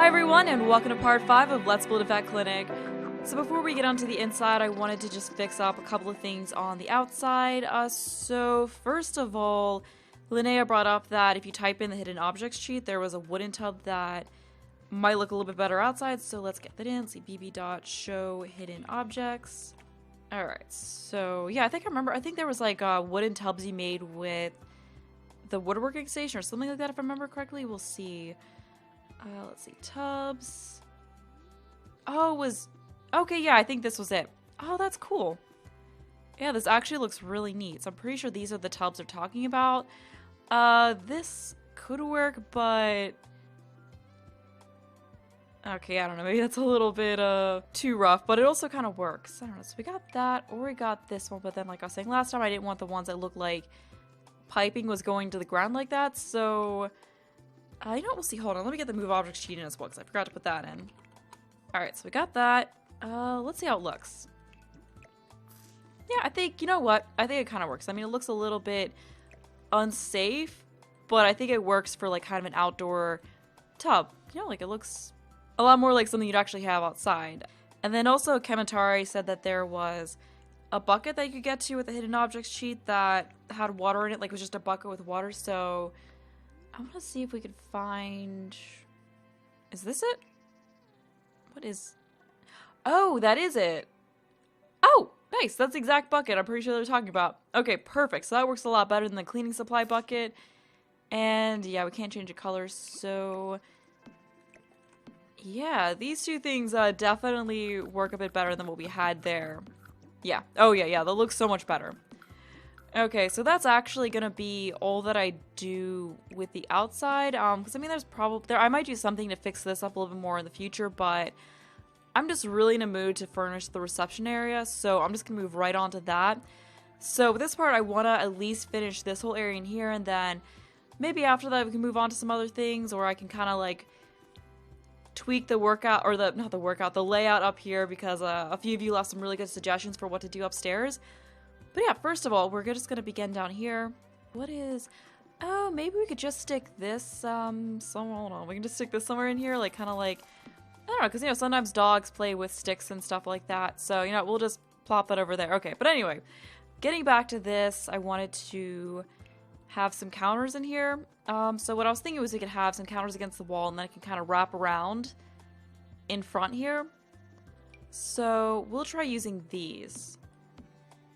Hi everyone, and welcome to part 5 of Let's Build a Vet Clinic. So before we get onto the inside, I wanted to just fix up a couple of things on the outside. So first of all, Linnea brought up that if you type in the hidden objects sheet, there was a wooden tub that might look a little bit better outside, so let's get that in. Let's see, bb.show hidden objects. Alright, so yeah, I think there was like wooden tubs you made with the woodworking station or something like that, if I remember correctly. We'll see. Let's see, tubs. Oh, it was... Okay, yeah, I think this was it. Oh, that's cool. Yeah, this actually looks really neat. So I'm pretty sure these are the tubs they're talking about. This could work, but... Okay, I don't know, maybe that's a little bit, too rough, but it also kind of works. I don't know, so we got that, or we got this one, but then like I was saying last time, I didn't want the ones that looked like piping was going to the ground like that, so... you know what, we'll see, hold on, let me get the move object sheet in as well, because I forgot to put that in. Alright, so we got that. Let's see how it looks. Yeah, I think, you know what, I think it kind of works. I mean, it looks a little bit unsafe, but I think it works for, like, kind of an outdoor tub. You know, like, it looks a lot more like something you'd actually have outside. And then also, Kementari said that there was a bucket that you could get to with the hidden objects sheet that had water in it, like it was just a bucket with water, so... I want to see if we could find... Is this it? What is... Oh, that is it! Oh, nice! That's the exact bucket I'm pretty sure they're talking about. Okay, perfect. So that works a lot better than the cleaning supply bucket. And yeah, we can't change the colors, so... Yeah, these two things definitely work a bit better than what we had there. Yeah. Oh, yeah, that looks so much better. Okay, so that's actually gonna be all that I do with the outside, because I mean I might do something to fix this up a little bit more in the future, but I'm just really in a mood to furnish the reception area, so I'm just gonna move right on to that. So with this part, I wanna at least finish this whole area in here, and then maybe after that we can move on to some other things, or I can kind of like tweak the workout, or the layout up here, because a few of you left some really good suggestions for what to do upstairs. But yeah, first of all, we're just going to begin down here. What is... Oh, maybe we could just stick this, hold on. We can just stick this somewhere in here, like, kind of like... I don't know, because, you know, sometimes dogs play with sticks and stuff like that. So, you know, we'll just plop that over there. Okay, but anyway, getting back to this, I wanted to have some counters in here. So what I was thinking was we could have some counters against the wall, and then I can kind of wrap around in front here. So, we'll try using these.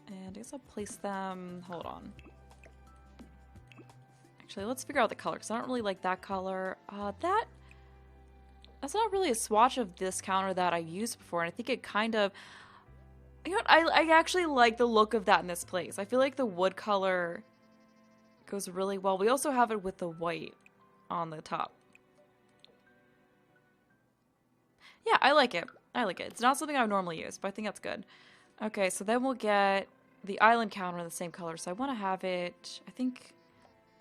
And I guess I'll place them... Hold on. Actually, let's figure out the color, because I don't really like that color. That's not really a swatch of this counter that I used before, and I think it kind of... You know what? I actually like the look of that in this place. I feel like the wood color goes really well. We also have it with the white on the top. Yeah, I like it. I like it. It's not something I would normally use, but I think that's good. Okay, so then we'll get the island counter in the same color. So I want to have it, I think,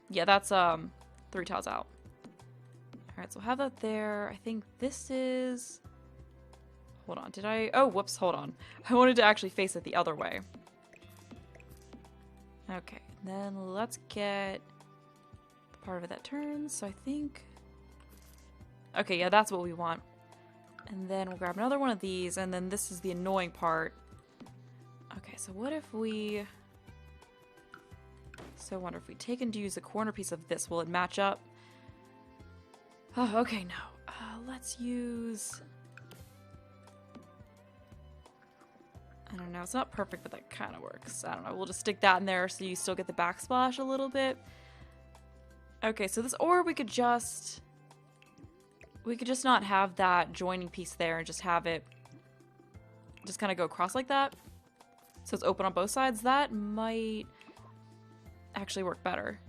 yeah, that's 3 tiles out. Alright, so we'll have that there. I think this is... Hold on, did I... Oh, whoops, hold on. I wanted to actually face it the other way. Okay, then let's get the part of it that turns. So I think... Okay, yeah, that's what we want. And then we'll grab another one of these, and then this is the annoying part. Okay, so what if we... So I wonder if we take and use the corner piece of this, will it match up? Oh, okay, no. Let's use... I don't know, it's not perfect, but that kind of works. I don't know, we'll just stick that in there so you still get the backsplash a little bit. Okay, so this, or we could just not have that joining piece there and just have it just kind of go across like that. So it's open on both sides. That might actually work better.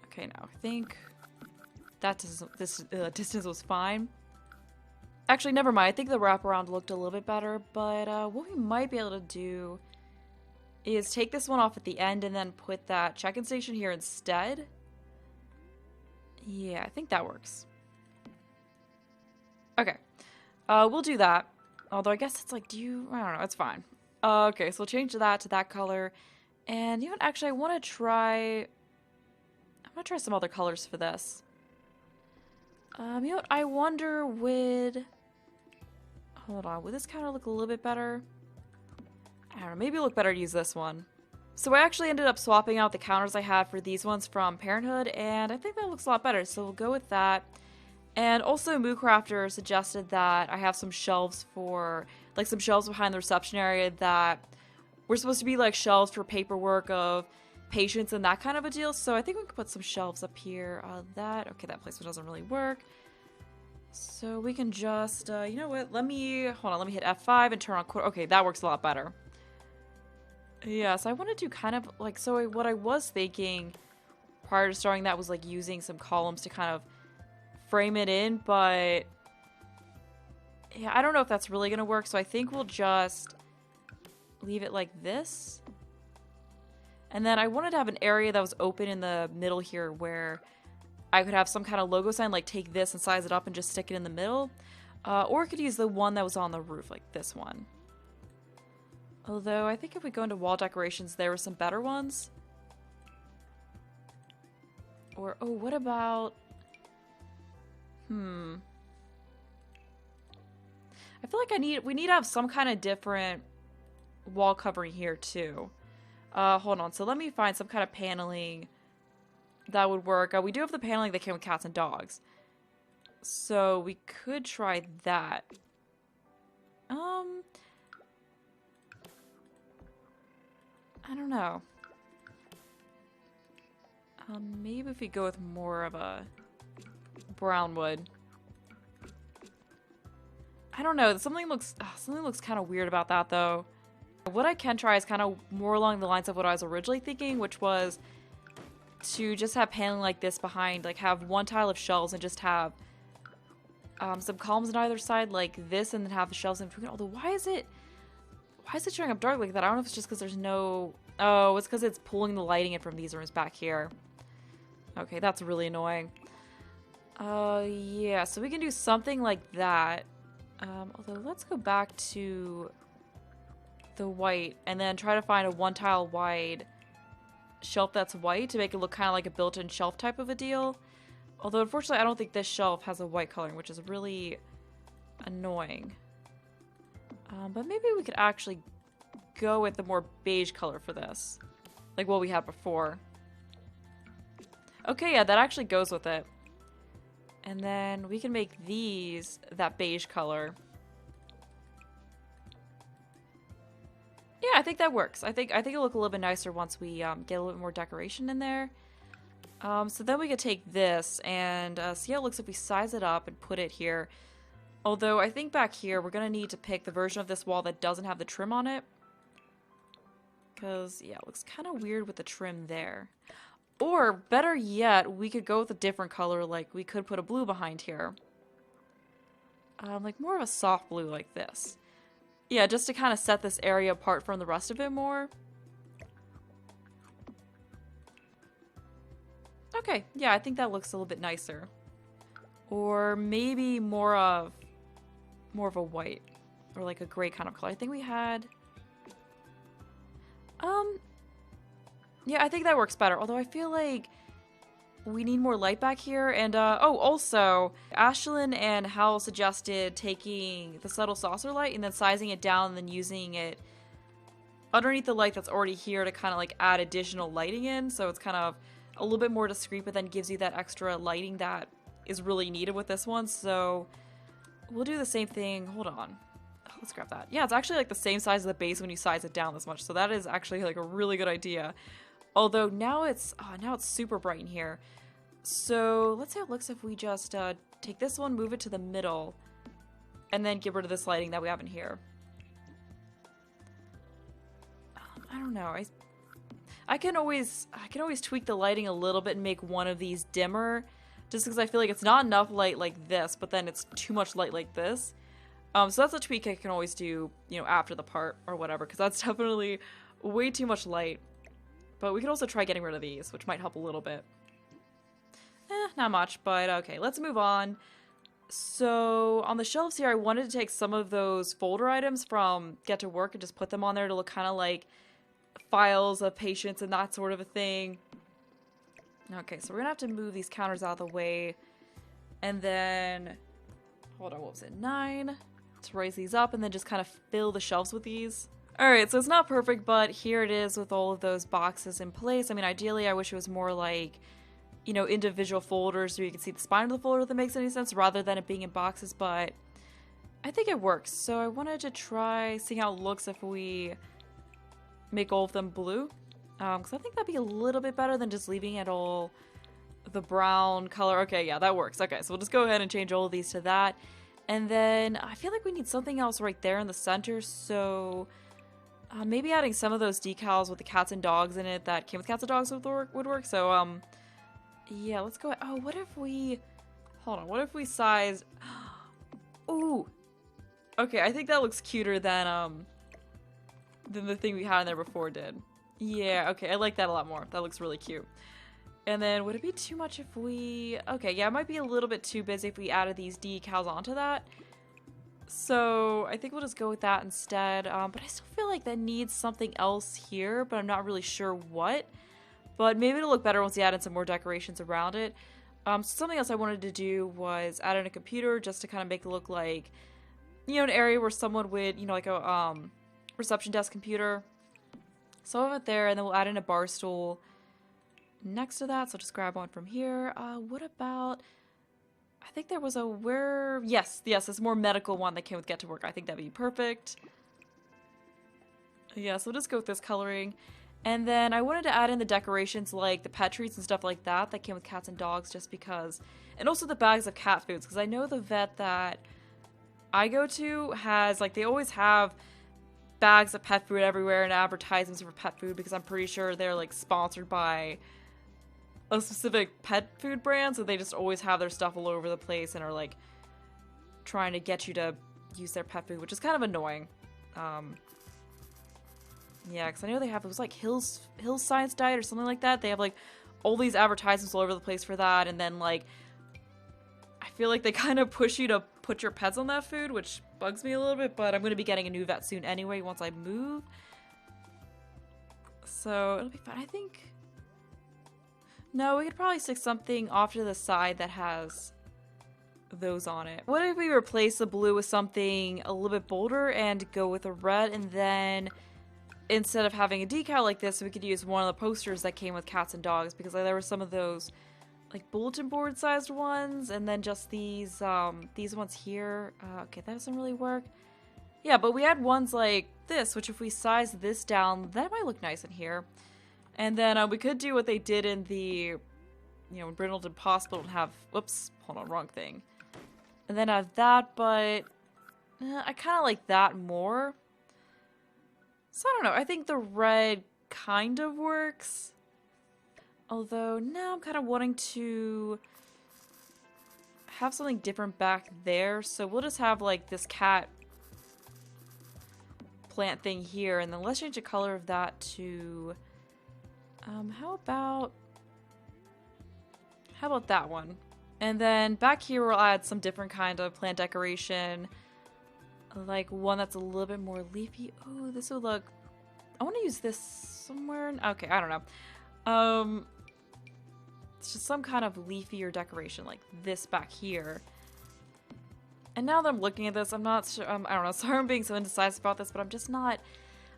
Okay, now I think that distance was fine. Actually, never mind. I think the wraparound looked a little bit better, but what we might be able to do is take this one off at the end and then put that check-in station here instead. Yeah, I think that works. Okay. We'll do that. Although I guess it's like, I don't know, it's fine. Okay, so we'll change that to that color. And you know what, actually I want to try some other colors for this. You know what? I wonder would... Hold on, would this counter look a little bit better? I don't know, maybe it'll look better to use this one. So I actually ended up swapping out the counters I had for these ones from Parenthood, and I think that looks a lot better, so we'll go with that. And also Moocrafter suggested that I have some shelves for, like some shelves behind the reception area that were supposed to be like shelves for paperwork of patients and that kind of a deal, so I think we can put some shelves up here. Okay, that placement doesn't really work. So we can just, you know what, let me hit F5 and turn on, okay, that works a lot better. Yeah, so I want to do kind of, like, so what I was thinking prior to starting that was, like, using some columns to kind of frame it in, but, yeah, I don't know if that's really going to work, so I think we'll just leave it like this. And then I wanted to have an area that was open in the middle here where I could have some kind of logo sign, like take this and size it up and just stick it in the middle. Or I could use the one that was on the roof, like this one. Although, I think if we go into wall decorations, there were some better ones. Or, oh, what about... I feel like we need to have some kind of different wall covering here, too. Hold on, so let me find some kind of paneling that would work. We do have the paneling that came with cats and dogs. So we could try that. I don't know. Maybe if we go with more of a brown wood. I don't know. Something looks kind of weird about that, though. What I can try is kind of more along the lines of what I was originally thinking, which was to just have paneling like this behind, like have one tile of shelves and just have some columns on either side like this, and then have the shelves in between. Although why is it showing up dark like that? I don't know if it's just because there's no... Oh, it's because it's pulling the lighting in from these rooms back here. Okay, that's really annoying. Yeah, so we can do something like that. Although let's go back to the white and then try to find a one tile wide shelf that's white to make it look kind of like a built-in shelf type of a deal. Although unfortunately I don't think this shelf has a white coloring, which is really annoying. But maybe we could actually go with the more beige color for this, like what we had before. Okay, yeah, that actually goes with it. And then we can make these that beige color. Yeah, I think that works. I think it'll look a little bit nicer once we get a little bit more decoration in there. So then we could take this and see how it looks if we size it up and put it here. Although I think back here we're gonna need to pick the version of this wall that doesn't have the trim on it. Because, yeah, it looks kind of weird with the trim there. Or, better yet, we could go with a different color, like we could put a blue behind here. Like more of a soft blue like this. Yeah, just to kind of set this area apart from the rest of it more. Okay, yeah, I think that looks a little bit nicer. Or maybe more of a white. Or like a gray kind of color. I think we had... Yeah, I think that works better. Although I feel like we need more light back here. And, oh, also, Ashlyn and Hal suggested taking the subtle saucer light and then sizing it down and then using it underneath the light that's already here to kind of, like, add additional lighting in. So it's kind of a little bit more discreet, but then gives you that extra lighting that is really needed with this one. So we'll do the same thing. Hold on. Let's grab that. Yeah, it's actually, like, the same size as the base when you size it down this much. So that is actually, like, a really good idea. Although now it's super bright in here. So let's see how it looks if we just take this one, move it to the middle, and then get rid of this lighting that we have in here. I don't know. I can always tweak the lighting a little bit and make one of these dimmer, just because I feel like it's not enough light like this, but then it's too much light like this. So that's a tweak I can always do, you know, after the part or whatever, because that's definitely way too much light. But we could also try getting rid of these, which might help a little bit. Not much, but okay, let's move on. So, on the shelves here, I wanted to take some of those folder items from Get to Work and just put them on there to look kind of like files of patients and that sort of a thing. Okay, so we're gonna have to move these counters out of the way. And then, hold on, what was it? 9 to raise these up and then just kind of fill the shelves with these. Alright, so it's not perfect, but here it is with all of those boxes in place. I mean, ideally, I wish it was more like, you know, individual folders so you can see the spine of the folder if that makes any sense, rather than it being in boxes, but I think it works. So I wanted to try seeing how it looks if we make all of them blue. Because I think that'd be a little bit better than just leaving it all the brown color. Okay, yeah, that works. Okay, so we'll just go ahead and change all of these to that. And then I feel like we need something else right there in the center, so maybe adding some of those decals with the cats and dogs in it that came with cats and dogs would work. So, yeah, let's go. Oh, what if we... Hold on, what if we size... Ooh! Okay, I think that looks cuter than the thing we had in there before did. Yeah, okay, I like that a lot more. That looks really cute. And then, would it be too much if we... Okay, yeah, it might be a little bit too busy if we added these decals onto that. So, I think we'll just go with that instead. But I still feel like that needs something else here, but I'm not really sure what. But maybe it'll look better once we add in some more decorations around it. So something else I wanted to do was add in a computer just to kind of make it look like, you know, an area where someone would, you know, like a reception desk computer. So I'll have it there, and then we'll add in a bar stool next to that. So just grab one from here. What about... I think there was a yes, this more medical one that came with Get to Work. I think that'd be perfect. Yeah, so we'll just go with this coloring. And then I wanted to add in the decorations like the pet treats and stuff like that that came with cats and dogs just because. And also the bags of cat foods, because I know the vet that I go to has, like, they always have bags of pet food everywhere and advertisements for pet food because I'm pretty sure they're, like, sponsored by a specific pet food brand, so they just always have their stuff all over the place and are, like, trying to get you to use their pet food, which is kind of annoying. Yeah, because I know they have, it was like Hill's Science Diet or something like that. They have, like, all these advertisements all over the place for that, and then, like, I feel like they kind of push you to put your pets on that food, which bugs me a little bit, but I'm going to be getting a new vet soon anyway once I move. So, it'll be fine. I think... No, we could probably stick something off to the side that has those on it. What if we replace the blue with something a little bit bolder and go with a red, and then... instead of having a decal like this, we could use one of the posters that came with cats and dogs, because like, there were some of those like bulletin board sized ones, and then just these ones here. Okay, that doesn't really work. Yeah, but we had ones like this, which if we size this down, that might look nice in here. And then we could do what they did in the, you know, in Brindleton Hospital and have, whoops, hold on, wrong thing. And then have that, but I kind of like that more. So I don't know, I think the red kind of works. Although now I'm kind of wanting to have something different back there. So we'll just have like this cat plant thing here. And then let's change the color of that to, how about that one? And then back here we'll add some different kind of plant decoration. Like one that's a little bit more leafy. Oh, this would look... I want to use this somewhere. Okay, I don't know. It's just some kind of leafier decoration like this back here. And now that I'm looking at this, I'm not sure. I don't know. Sorry I'm being so indecisive about this, but I'm just not...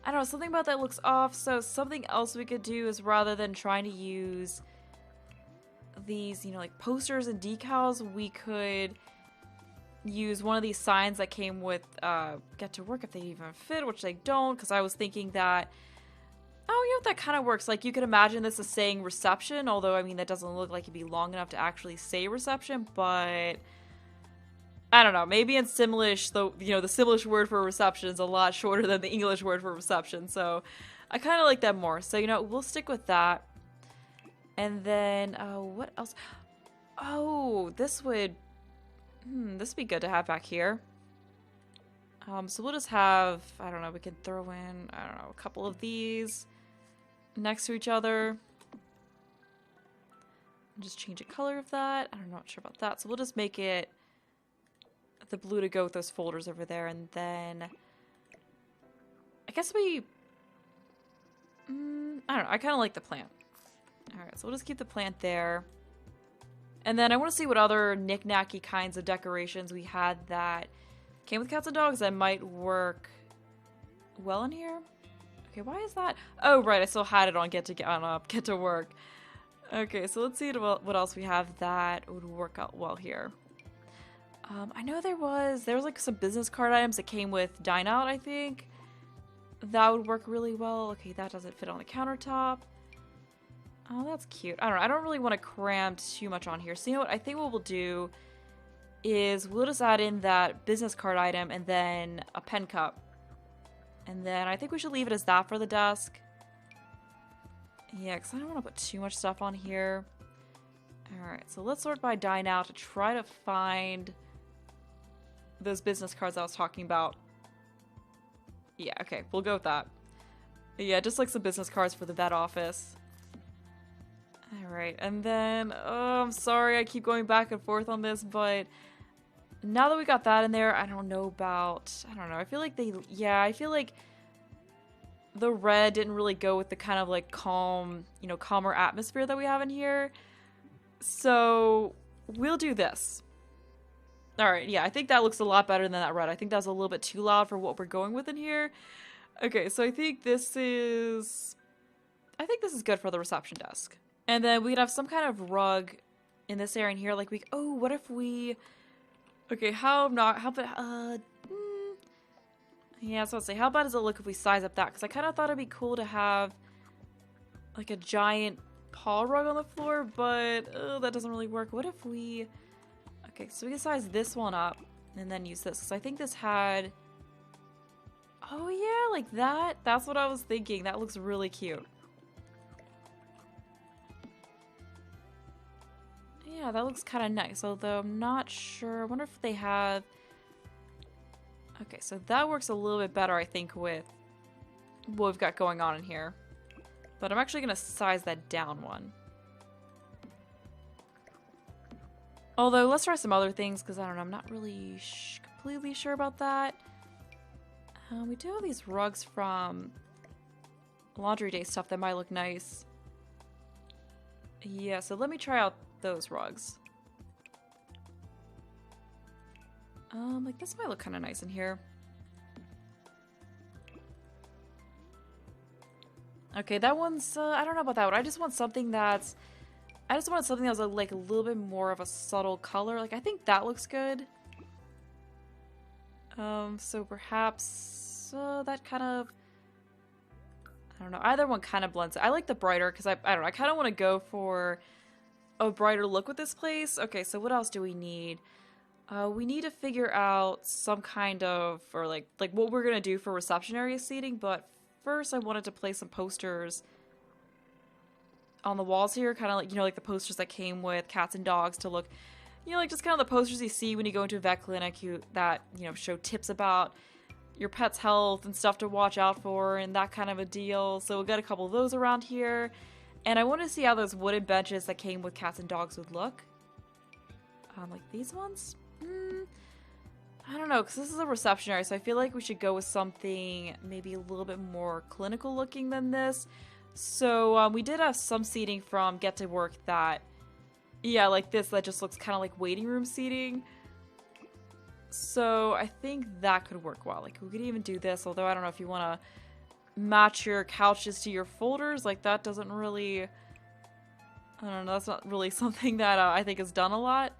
I don't know. Something about that looks off. So something else we could do is rather than trying to use these, you know, like posters and decals, we could... use one of these signs that came with Get to Work if they even fit, which they don't, because I was thinking that, oh, you know, that kind of works. Like, you could imagine this as saying reception, although, I mean, that doesn't look like it'd be long enough to actually say reception, but I don't know. Maybe in Simlish, the Simlish word for reception is a lot shorter than the English word for reception, so I kind of like that more. So, you know, we'll stick with that. And then, what else? Oh, this would be good to have back here. So we'll just have, I don't know, we can throw in, I don't know, a couple of these next to each other. And just change the color of that. I'm not sure about that. So we'll just make it the blue to go with those folders over there. And then I guess we, I don't know, I kind of like the plant. Alright, so we'll just keep the plant there. And then I want to see what other knick-knacky kinds of decorations we had that came with cats and dogs that might work well in here. Okay, why is that? Oh, right, I still had it on get to work. Okay, so let's see what else we have that would work out well here. I know there was like some business card items that came with Dine Out, I think. That would work really well. Okay, that doesn't fit on the countertop. Oh, that's cute. I don't know. I don't really want to cram too much on here. So you know what? I think what we'll do is we'll just add in that business card item and then a pen cup. And then I think we should leave it as that for the desk. Yeah, because I don't want to put too much stuff on here. Alright, so let's sort by Dine Out to try to find those business cards I was talking about. Yeah, okay, we'll go with that. Yeah, just like some business cards for the vet office. Alright, and then, oh, I'm sorry I keep going back and forth on this, but now that we got that in there, I don't know, I feel like I feel like the red didn't really go with the kind of like calm, calmer atmosphere that we have in here. So we'll do this. Alright, yeah, I think that looks a lot better than that red. I think that's a little bit too loud for what we're going with in here. Okay, so I think this is good for the reception desk. And then we'd have some kind of rug in this area in here. Like what if we... Okay, yeah, so I'll say, how bad does it look if we size up that? Because I kind of thought it'd be cool to have like a giant paw rug on the floor, but that doesn't really work. What if we... Okay, so we can size this one up and then use this. Because I think this had... Oh yeah, like that. That's what I was thinking. That looks really cute. Yeah, that looks kind of nice. Although I'm not sure. I wonder if they have... Okay, so that works a little bit better, I think, with what we've got going on in here. But I'm actually going to size that down one. Although, let's try some other things, because I don't know, I'm not really completely sure about that. We do have these rugs from Laundry Day stuff that might look nice. Yeah, so let me try out those rugs. Like this might look kind of nice in here. Okay, that one's, I don't know about that one. I just want something that's, like a little bit more of a subtle color. Like, I think that looks good. So perhaps, that kind of, I don't know, either one kind of blends it. I like the brighter, because I don't know, I kind of want to go for a brighter look with this place. Okay, so what else do we need? We need to figure out some kind of, or like what we're gonna do for reception area seating, but first I wanted to place some posters on the walls here, kind of like, like the posters that came with cats and dogs to look, like just kind of the posters you see when you go into a vet clinic that, show tips about your pet's health and stuff to watch out for and that kind of a deal. So we'll get a couple of those around here. And I want to see how those wooden benches that came with cats and dogs would look. Like these ones? I don't know, because this is a reception area, so I feel like we should go with something maybe a little bit more clinical looking than this. So we did have some seating from Get to Work that, yeah, like this, that just looks kind of like waiting room seating. So I think that could work well. Like we could even do this, although I don't know if you want to match your couches to your folders. Like that doesn't really, I don't know, that's not really something that I think is done a lot.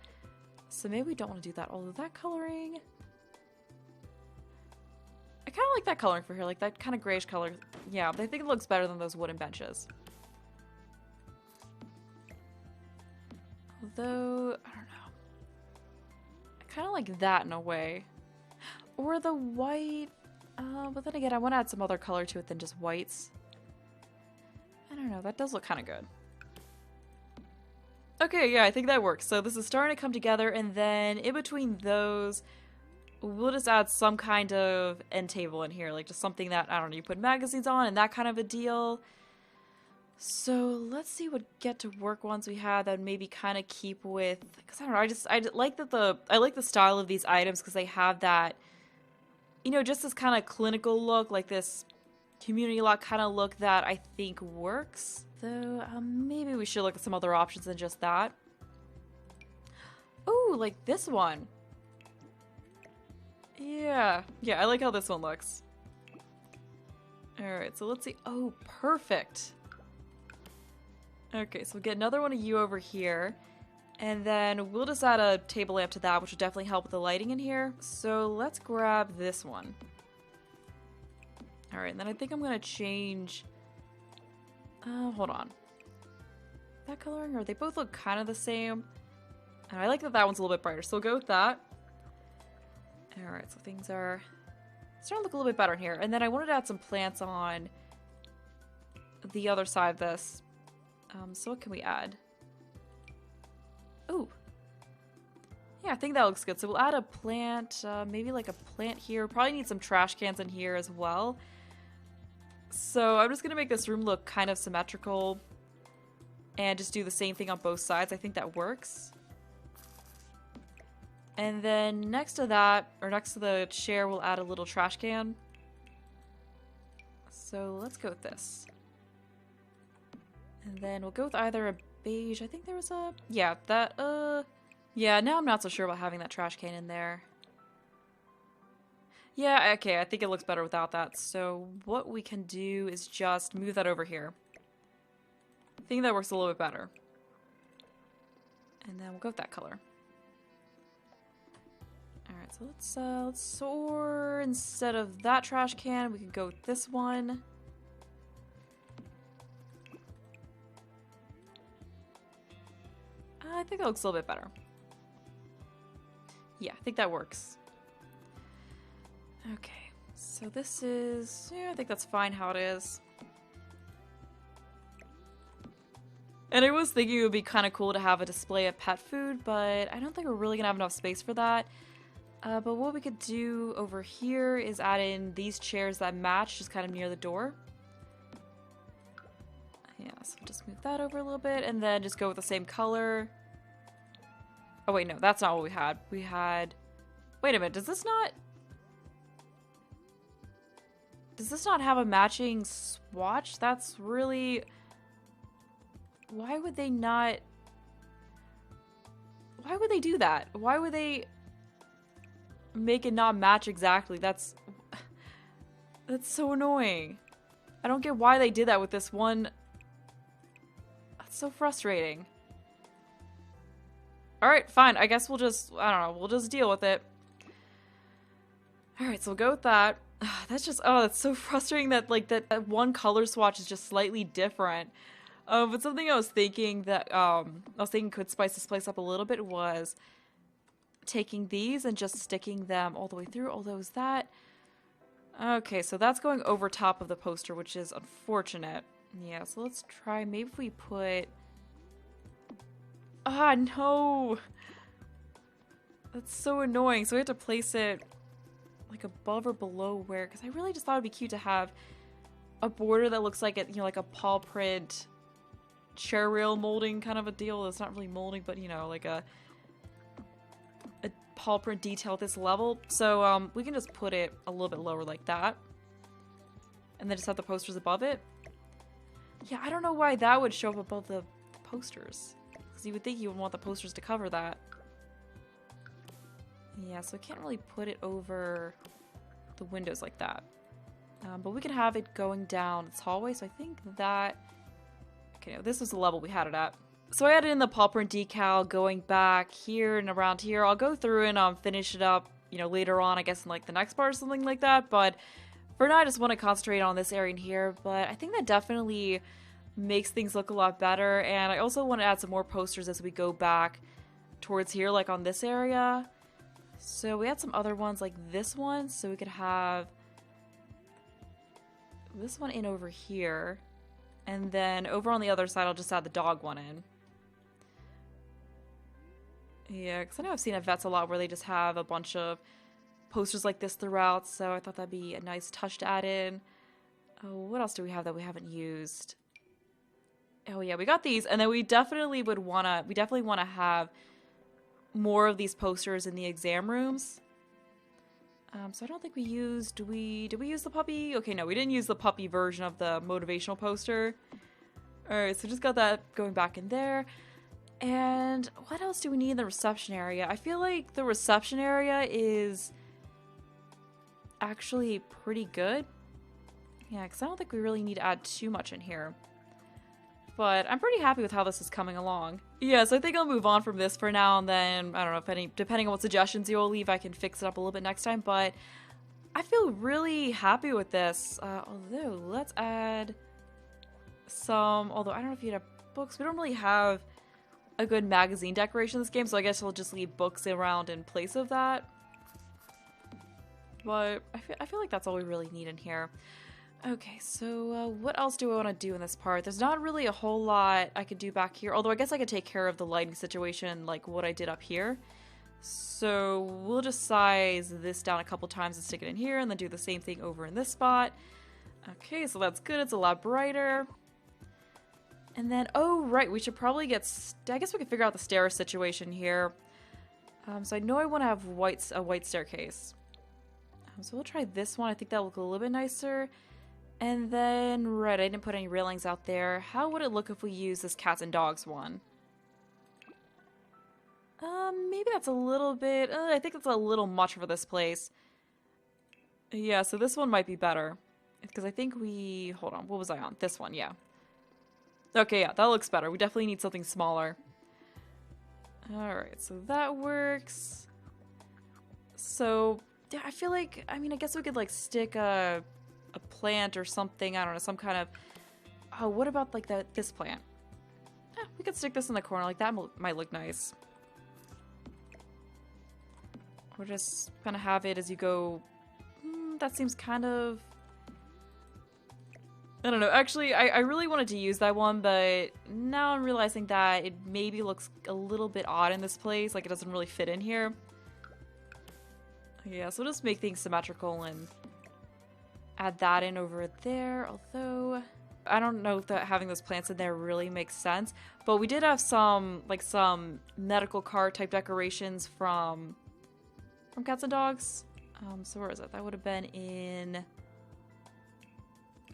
So maybe we don't want to do that. Although that coloring, I kind of like that coloring for here, like that kind of grayish color. Yeah, but I think it looks better than those wooden benches. Although, I don't know. I kind of like that in a way. Or the white, but then again, I want to add some other color to it than just whites. I don't know, that does look kind of good. Okay, yeah, I think that works. So this is starting to come together, and then in between those, we'll just add some kind of end table in here, like just something that, I don't know, you put magazines on and that kind of a deal. So let's see what Get to Work ones we have that would maybe kind of keep with, because I don't know, I like that I like the style of these items because they have that, just this kind of clinical look, like this community lock kind of look that I think works. Though maybe we should look at some other options than just that. Ooh, like this one. Yeah. Yeah, I like how this one looks. Alright, so let's see. Oh, perfect. Okay, so we'll get another one of you over here. And then we'll just add a table lamp to that, which would definitely help with the lighting in here. So let's grab this one. Alright, and then I think I'm gonna change... hold on. That coloring, or they both look kind of the same. And I like that that one's a little bit brighter, so we'll go with that. Alright, so things are starting to look a little bit better in here. And then I wanted to add some plants on the other side of this. So what can we add? Ooh. Yeah, I think that looks good. So we'll add a plant, maybe like a plant here. Probably need some trash cans in here as well. So I'm just going to make this room look kind of symmetrical and just do the same thing on both sides. I think that works. And then next to that, or next to the chair, we'll add a little trash can. So let's go with this. And then we'll go with either a beige. I think there was a... Yeah, that, yeah, now I'm not so sure about having that trash can in there. Yeah, okay, I think it looks better without that. So what we can do is just move that over here. I think that works a little bit better. And then we'll go with that color. Alright, so let's soar. Instead of that trash can, we can go with this one. I think that looks a little bit better. Yeah, I think that works. Okay, so this is... Yeah, I think that's fine how it is. And I was thinking it would be kind of cool to have a display of pet food, but I don't think we're really going to have enough space for that. But what we could do over here is add in these chairs that match just kind of near the door. Yeah, so just move that over a little bit and then just go with the same color. Oh wait, no, that's not what we had. We had... Wait a minute, does this not have a matching swatch? That's really... Why would they not... Why would they do that? Why would they make it not match exactly? That's so annoying. I don't get why they did that with this one. That's so frustrating. Alright, fine. I guess we'll just, I don't know, we'll just deal with it. Alright, so we'll go with that. That's just, oh, that's so frustrating that, like, that one color swatch is just slightly different. But something I was thinking that, could spice this place up a little bit was taking these and just sticking them all the way through, although is that... Okay, so that's going over top of the poster, which is unfortunate. Yeah, so let's try, maybe if we put... Ah, no! That's so annoying. So we have to place it like above or below where, because I really just thought it'd be cute to have a border that looks like it, you know, like a paw print chair rail molding kind of a deal. It's not really molding, but you know, like a paw print detail at this level. So we can just put it a little bit lower like that. And then just have the posters above it. Yeah, I don't know why that would show up above the posters. Because you would think you would want the posters to cover that. Yeah, so I can't really put it over the windows like that. But we can have it going down its hallway, so I think that... Okay, no, this was the level we had it at. So I added in the paw print decal going back here and around here. I'll go through and finish it up, you know, later on, I guess in like the next part or something like that. But for now, I just want to concentrate on this area in here. But I think that definitely makes things look a lot better. And I also want to add some more posters as we go back towards here, like on this area. So we had some other ones like this one. So we could have this one in over here. And then over on the other side, I'll just add the dog one in. Yeah, because I know I've seen at vets a lot where they just have a bunch of posters like this throughout, so I thought that'd be a nice touch to add in. Oh, what else do we have that we haven't used? Oh yeah, we got these, and then we definitely want to have more of these posters in the exam rooms. So I don't think we used, did we use the puppy? Okay, no, we didn't use the puppy version of the motivational poster. Alright, so just got that going back in there. And what else do we need in the reception area? I feel like the reception area is actually pretty good. Yeah, because I don't think we really need to add too much in here. But I'm pretty happy with how this is coming along. Yeah, so I think I'll move on from this for now, and then, I don't know, if depending on what suggestions you all leave, I can fix it up a little bit next time, but I feel really happy with this. Although, let's add some, although I don't know if you'd have books. We don't really have a good magazine decoration in this game, so I guess we'll just leave books around in place of that. But I feel like that's all we really need in here. Okay, so what else do I want to do in this part? There's not really a whole lot I could do back here, although I guess I could take care of the lighting situation like what I did up here. So we'll just size this down a couple times and stick it in here, and then do the same thing over in this spot. Okay, so that's good. It's a lot brighter. And then, oh, right, we should probably get... I guess we could figure out the stairs situation here. So I know I want to have a white staircase. So we'll try this one. I think that'll look a little bit nicer. And then, right, I didn't put any railings out there. How would it look if we use this cats and dogs one? Maybe that's a little bit... I think that's a little much for this place. Yeah, so this one might be better. Because I think we... Hold on, what was I on? This one, yeah. Okay, yeah, that looks better. We definitely need something smaller. Alright, so that works. So, yeah, I feel like... I mean, I guess we could, like, stick a plant or something. I don't know, some kind of... Oh, what about, like, this plant? We could stick this in the corner. Like, that might look nice. Or just kind of have it as you go... that seems kind of... I don't know. Actually, I really wanted to use that one, but now I'm realizing that it maybe looks a little bit odd in this place. Like, it doesn't really fit in here. Yeah, so we'll just make things symmetrical and add that in over there. Although, I don't know that having those plants in there really makes sense. But we did have some medical card type decorations from Cats and Dogs. So where is it? That would have been in...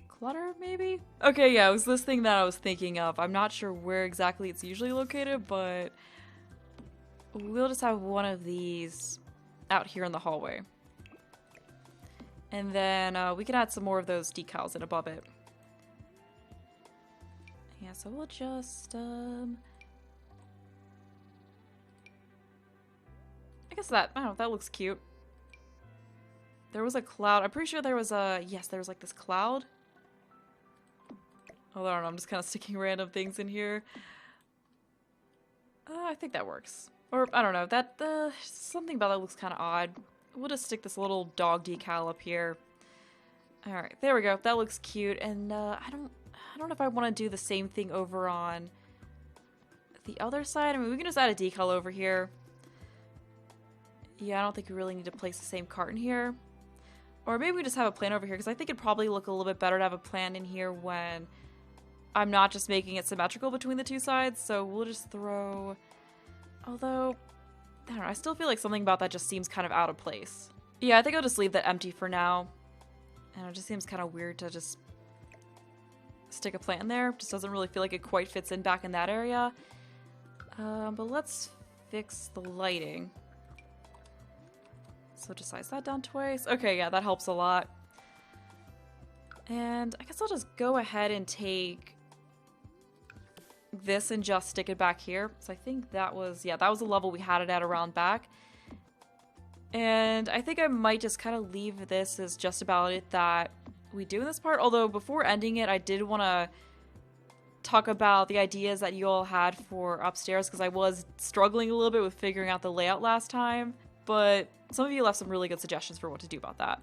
Clutter, maybe? Okay, yeah, it was this thing that I was thinking of. I'm not sure where exactly it's usually located, but we'll just have one of these out here in the hallway. And then we can add some more of those decals in above it. Yeah, so we'll just, I guess that, I don't know, that looks cute. There was a cloud. I'm pretty sure there was a, yes, there was like this cloud. Although, I don't know, I'm just kind of sticking random things in here. I think that works. Or, I don't know, that, something about that looks kind of odd. We'll just stick this little dog decal up here. Alright, there we go. That looks cute. And, I don't know if I want to do the same thing over on the other side. I mean, we can just add a decal over here. Yeah, I don't think we really need to place the same cart in here. Or maybe we just have a plant over here, because I think it'd probably look a little bit better to have a plant in here when I'm not just making it symmetrical between the two sides. So we'll just throw... Although, I don't know, I still feel like something about that just seems kind of out of place. Yeah, I think I'll just leave that empty for now. And it just seems kind of weird to just stick a plant in there. Just doesn't really feel like it quite fits in back in that area. But let's fix the lighting. So just size that down twice. Okay, yeah, that helps a lot. And I guess I'll just go ahead and take this and just stick it back here. So I think that was, yeah, that was the level we had it at around back. And I think I might just kind of leave this as just about it that we do in this part. Although before ending it, I did want to talk about the ideas that you all had for upstairs, because I was struggling a little bit with figuring out the layout last time. But some of you left some really good suggestions for what to do about that.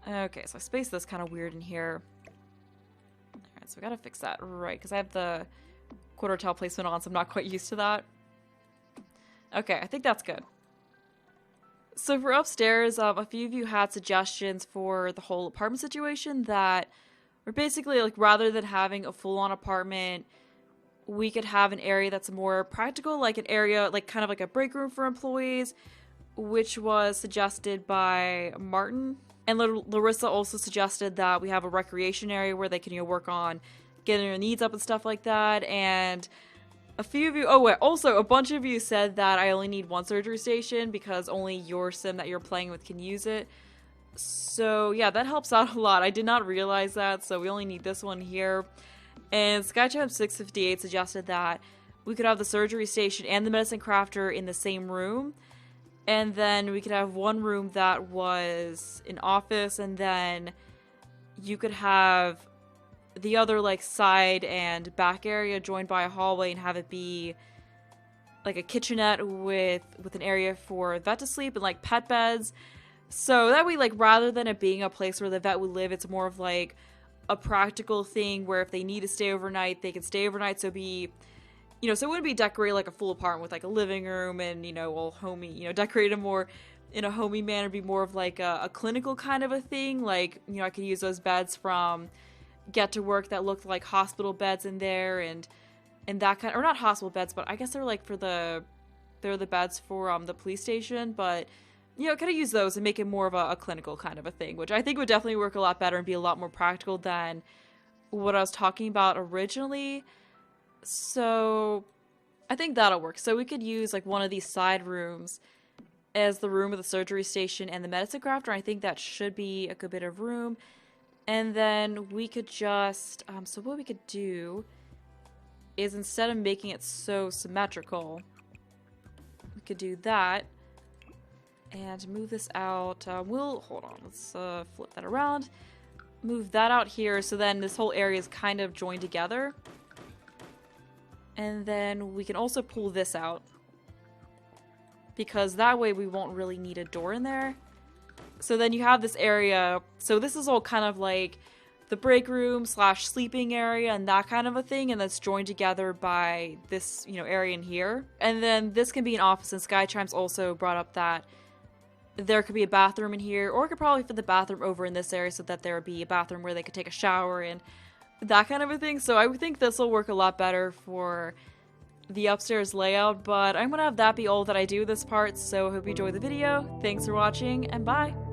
Okay, so I spaced this kind of weird in here. Alright, so we gotta fix that right, because I have the quarter tile placement on, so I'm not quite used to that. Okay, I think that's good. So for upstairs, a few of you had suggestions for the whole apartment situation that were basically like, rather than having a full-on apartment, we could have an area that's more practical, like an area, like kind of like a break room for employees, which was suggested by Martin. And Larissa also suggested that we have a recreation area where they can, you know, work on getting their needs up and stuff like that. And A few of you, oh wait, also a bunch of you said that I only need one surgery station because only your sim that you're playing with can use it. So yeah, that helps out a lot. I did not realize that, so we only need this one here. And SkyChamp658 suggested that we could have the surgery station and the medicine crafter in the same room. And then we could have one room that was an office, and then you could have the other like side and back area joined by a hallway and have it be like a kitchenette with an area for the vet to sleep and like pet beds. So that way, like, rather than it being a place where the vet would live, it's more of like a practical thing where if they need to stay overnight, they can stay overnight. So be, you know, so it wouldn't be decorated like a full apartment with like a living room and, you know, all homey, you know, decorated more in a homey manner, be more of like a clinical kind of a thing. Like, you know, I could use those beds from Get to Work that looked like hospital beds in there and that kind, or not hospital beds, but I guess they're like they're the beds for the police station, but you know, kind of use those and make it more of a clinical kind of a thing, which I think would definitely work a lot better and be a lot more practical than what I was talking about originally. So I think that'll work. So we could use like one of these side rooms as the room of the surgery station and the medicine crafter. I think that should be a good bit of room. And then we could just, so what we could do is instead of making it so symmetrical, we could do that. And move this out. Hold on, let's flip that around. Move that out here so then this whole area is kind of joined together. And then we can also pull this out, because that way we won't really need a door in there. So then you have this area, so this is all kind of like the break room / sleeping area and that kind of a thing, and that's joined together by this, you know, area in here. And then this can be an office, and SkyChimes also brought up that there could be a bathroom in here, or I could probably fit the bathroom over in this area so that there would be a bathroom where they could take a shower and that kind of a thing. So I would think this will work a lot better for the upstairs layout, but I'm gonna have that be all that I do this part, so I hope you enjoyed the video. Thanks for watching, and bye!